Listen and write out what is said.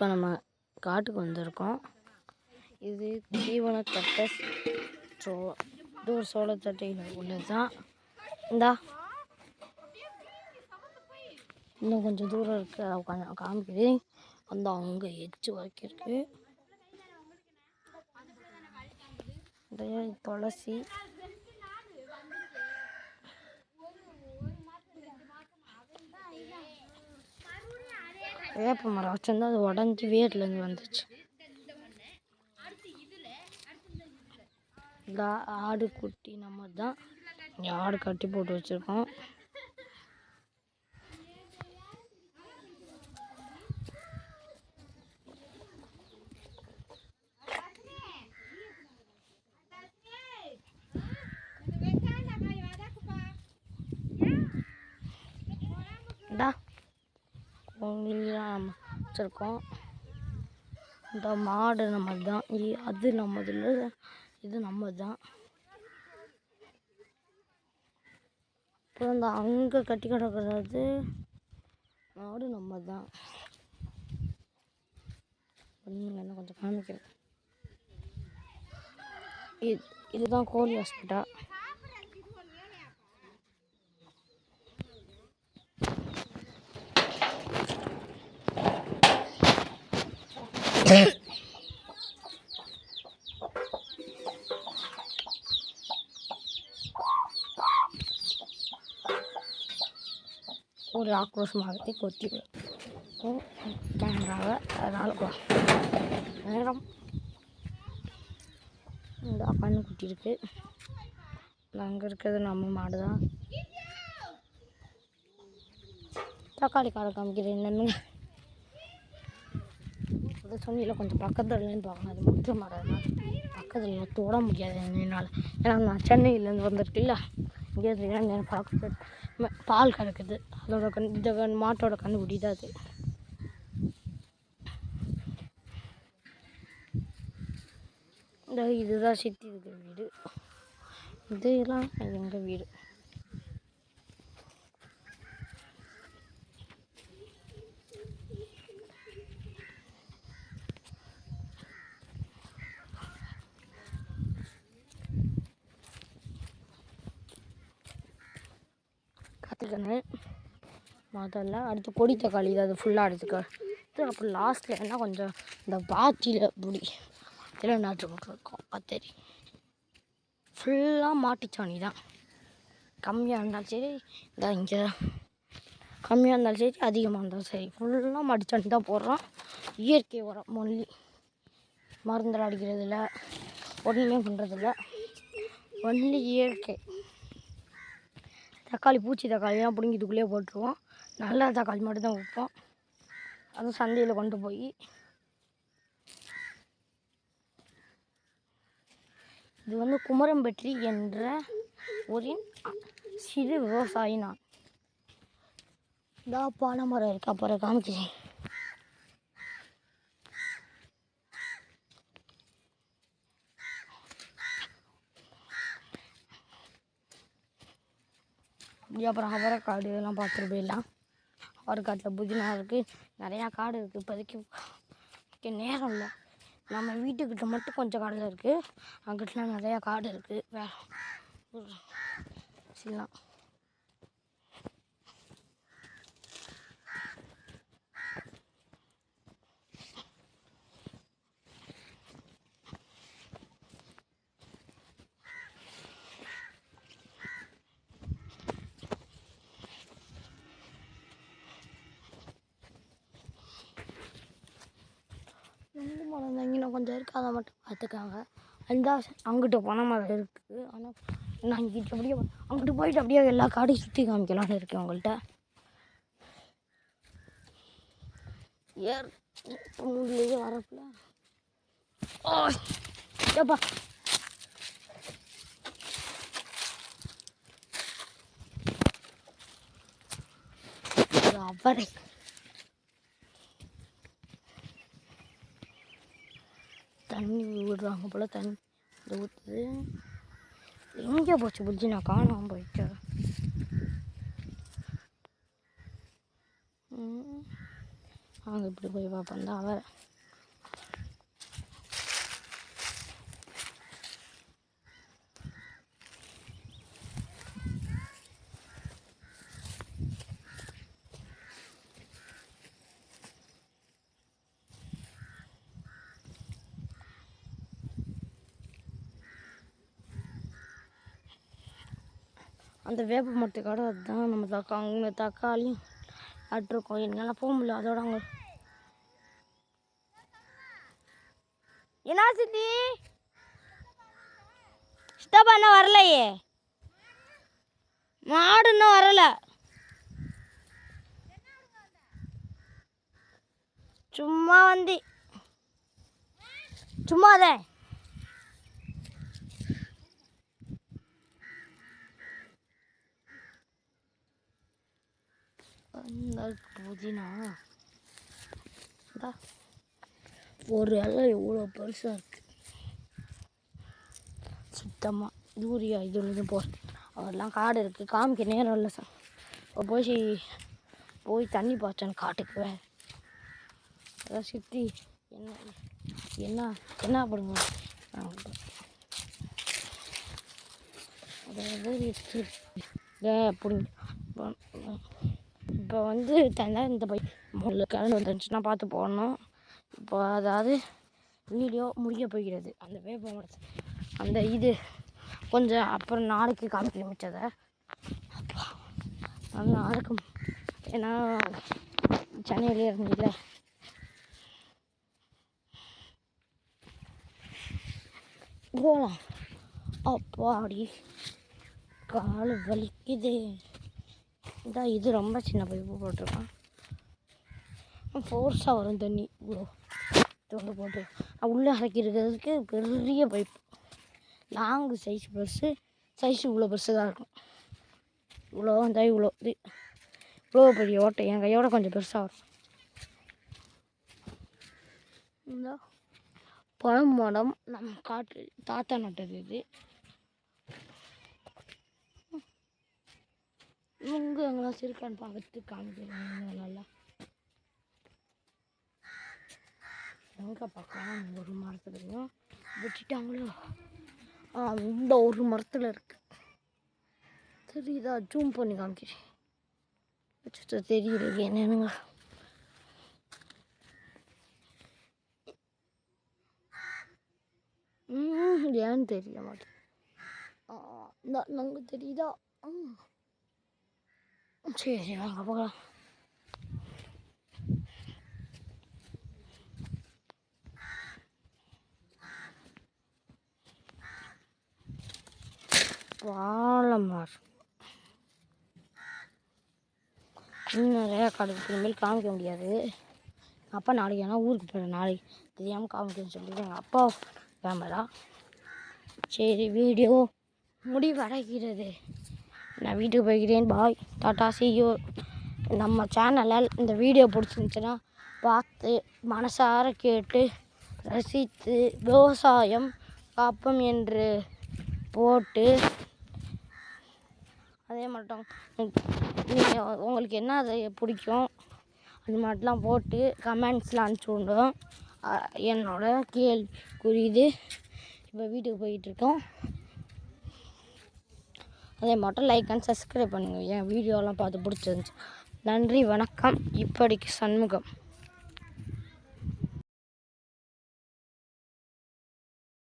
இப்போ நம்ம காட்டுக்கு வந்திருக்கோம். இது தீவனக்கட்டை. இது ஒரு சோளத்தட்டையில் உள்ளது தான். இந்தா இன்னும் கொஞ்சம் தூரம் இருக்குது, அதை உட்காந்து காமிக்குது. அந்த அங்கே எச்சு வரைக்கும் இருக்குது. துளசி, வேப்ப மரம் வச்சிருந்தா அது உடஞ்சி வேர்லேருந்து வந்துச்சு. இந்த ஆடு குட்டி நம்ம தான் இங்கே ஆடு கட்டி போட்டு வச்சுருக்கோம். கோழிலாம் நம்ம வச்சுருக்கோம். இந்த மாடு நம்ம தான், அது நம்மது இல்லை, இது நம்ம தான். அப்புறம் இந்த அங்கே கட்டி கிடக்கிறது மாடு நம்ம தான். என்ன கொஞ்சம் காமிக்கிறேன். இதுதான் கோழி ஹாஸ்பிட்டல். ஒரு ஆக்ரோஷமாகவே கொத்தி கேமராவை, அதனால் நேரம் இந்த கண்ணு குட்டி இருக்குது. அங்கே இருக்கிறது நம்ம மாடு தான். தக்காளி காரை காமிக்கிறேன் என்னென்னு. அதை சொன்னியில் கொஞ்சம் பக்கத்துலேருந்து பார்க்கணும். அது முற்ற மாட்டேன், பக்கத்தில் தொட முடியாது என்னால். ஏன்னா நான் சென்னையிலேருந்து வந்திருக்குல்ல, இங்கே பக்கத்து பால் கறக்குது. அதோட இந்த மாட்டோட கண்ணுக்குட்டி தான் அது. இந்த இதுதான் சித்தி இருக்கிற வீடு. இதெல்லாம் எங்கள் வீடு. கற்றுக்கணு முதல்ல, அடுத்து கொடி தக்காளி இது, அது ஃபுல்லாக எடுத்துக்க. அப்புறம் லாஸ்ட்டில் என்ன கொஞ்சம் இந்த பாத்தியில் புடி இதெல்லாம் நாட்டு போட்டுருக்கோம். கத்தரி ஃபுல்லாக மாட்டுச்சாணி தான். கம்மியாக இருந்தாலும் சரி, இந்த இங்கே கம்மியாக இருந்தாலும் சரி, அதிகமாக இருந்தாலும் சரி, ஃபுல்லாக மாட்டுச்சாணி தான் போடுறோம். இயற்கை உரம் மொழி, மருந்தெல்லாம் அடிக்கிறதில்ல, ஒன்றுமே பண்ணுறதில்ல, ஒன்லி இயற்கை. தக்காளி பூச்சி தக்காளிலாம் பிடுங்கி இதுக்குள்ளேயே போட்டுருவோம். நல்ல தக்காளி மட்டும் தான் வைப்போம். அதுவும் சந்தையில் கொண்டு போய். இது வந்து குமரம்பெற்றி என்ற ஒரு சிறு விவசாயி நான். பானை மரம் இருக்கு, அப்புறம் காமிக்கிறேன். அப்புறம் அவரைக்காடு இதெல்லாம் பார்த்துட்டு போயிடலாம். அவரைக்காட்டில் புதினா இருக்குது, நிறையா காடு இருக்குது. இப்போதைக்கு நேரம் இல்லை. நம்ம வீட்டுக்கிட்ட மட்டும் கொஞ்சம் காடு இருக்குது, அங்கிட்டலாம் நிறையா காடு இருக்குது. வேறு சரிலாம் ரெண்டு மரம் தான் இங்கே கொஞ்சம் இருக்குது, அதை மட்டும் பார்த்துக்காங்க. அந்த அங்கிட்ட பனை மரம் இருக்குது. ஆனால் நான் இங்கிட்ட அப்படியே அங்கிட்டு போயிட்டு அப்படியே எல்லா காடையும் சுற்றி காமிக்கலான்னு இருக்கேன் உங்கள்கிட்ட. முடியலையே வரப்பில்ல. ஏப்பா அவரை தண்ணி விடுறாங்க போல். தண்ணி ஊற்றுது. எங்கே போச்சு புஜ்ஜி? நான் காணாமல் போயிட்டேன். நாங்கள் இப்படி போய் பார்ப்போம் தான் அவரை. அந்த வேப்ப மரத்துக்காடு அதுதான் நம்ம அங்கே தக்காளி அட்டிருக்கோம். என்னால் போக முடியல. அதோட அங்கே என்ன சித்தி சித்தப்பா இன்னும் வரலையே, மாடு இன்னும் வரல. சும்மா வந்து சும்மாதான் புதினா ஒரு இலை எவ்வளோ பெருசாக இருக்குது. சுத்தமாக யூரியா இது அவரெல்லாம் காடு இருக்குது, காமிக்க நேரம் இல்லை சார். போய் தண்ணி பாய்ச்சேன் காட்டுக்கு. அதான் சித்தி என்ன என்ன என்ன பண்ணுங்க அதாவது பிடிங்க. இப்போ வந்து இந்த பை கிளம்பி வந்துருந்துச்சுன்னா பார்த்து போடணும். இப்போ அதாவது வீடியோ முடிய போகிறது. அந்த வேப்ப மரத்து அந்த இது கொஞ்சம் அப்புறம் நாளைக்கு காமிக்க மிச்சதை அந்த நாளைக்கு, ஏன்னா சென்னையிலே இருந்துச்சுல. போகலாம். அப்பாடி கால் வலிக்குது. இதான் இது ரொம்ப சின்ன பைப்பு போட்டிருக்கான். ஃபோர்ஸாக வரும் தண்ணி. இவ்வளோ தொண்டு போட்டு உள்ளே அரைக்கிறதுக்கு பெரிய பைப்பு. லாங்கு சைஸ் பெருசு, சைஸ் இவ்வளோ பெருசு தான் இருக்கும். இவ்வளோ அந்த இவ்வளோ பெரிய ஓட்டை என் கையோட கொஞ்சம் பெருசாக வரும். இந்த பழம் மரம் நம்ம காட்டு தாத்தா நட்டது. இது இவங்க எங்கெல்லாம் சிறுக்கான்னு பார்த்து காமிக்கிறாங்க. நல்லா எங்கே பார்க்கலாம் ஒரு மரத்துலையும் விட்டுட்டாங்களோ. இந்த ஒரு மரத்தில் இருக்கு. தெரியுதா? ஜூம் பண்ணி காமிக்கிறேன். தெரியல என்னங்க. ஏன்னு தெரிய மாட்டேன். நாங்கள் தெரியுதா? சரி வாங்க போகலாம். வாழமரம் இன்னும் நிறையா கடவுளுக்கு இனிமேல் காமிக்க முடியாது. அப்பா நாளைக்கு ஏன்னா ஊருக்கு போகிறேன். நாளைக்கு தெரியாமல் காமிக்கணும்னு சொல்லிட்டு எங்கள் அப்பா கேமரா. சரி வீடியோ முடிவடைகிறது. நான் வீட்டுக்கு போய்க்கிறேன். பாய், டாட்டா, see you. நம்ம சேனலில் இந்த வீடியோ பிடிச்சிருந்துச்சுன்னா பார்த்து மனசார கேட்டு ரசித்து விவசாயம் காப்போம் என்று போட்டு, அதே மட்டும் நீங்கள் உங்களுக்கு என்ன அதை பிடிக்கும் அது மட்டும்லாம் போட்டு கமெண்ட்ஸில் அனுப்பிச்சி விடும். என்னோட கேள்விக்குரியது. இப்போ வீட்டுக்கு போயிட்டுருக்கோம். அதே மட்டும் லைக் அண்ட் சப்ஸ்கிரைப் பண்ணுங்கள். என் வீடியோலாம் பார்த்து பிடிச்சிருந்துச்சு. நன்றி, வணக்கம். இப்படிக்கு சண்முகம்.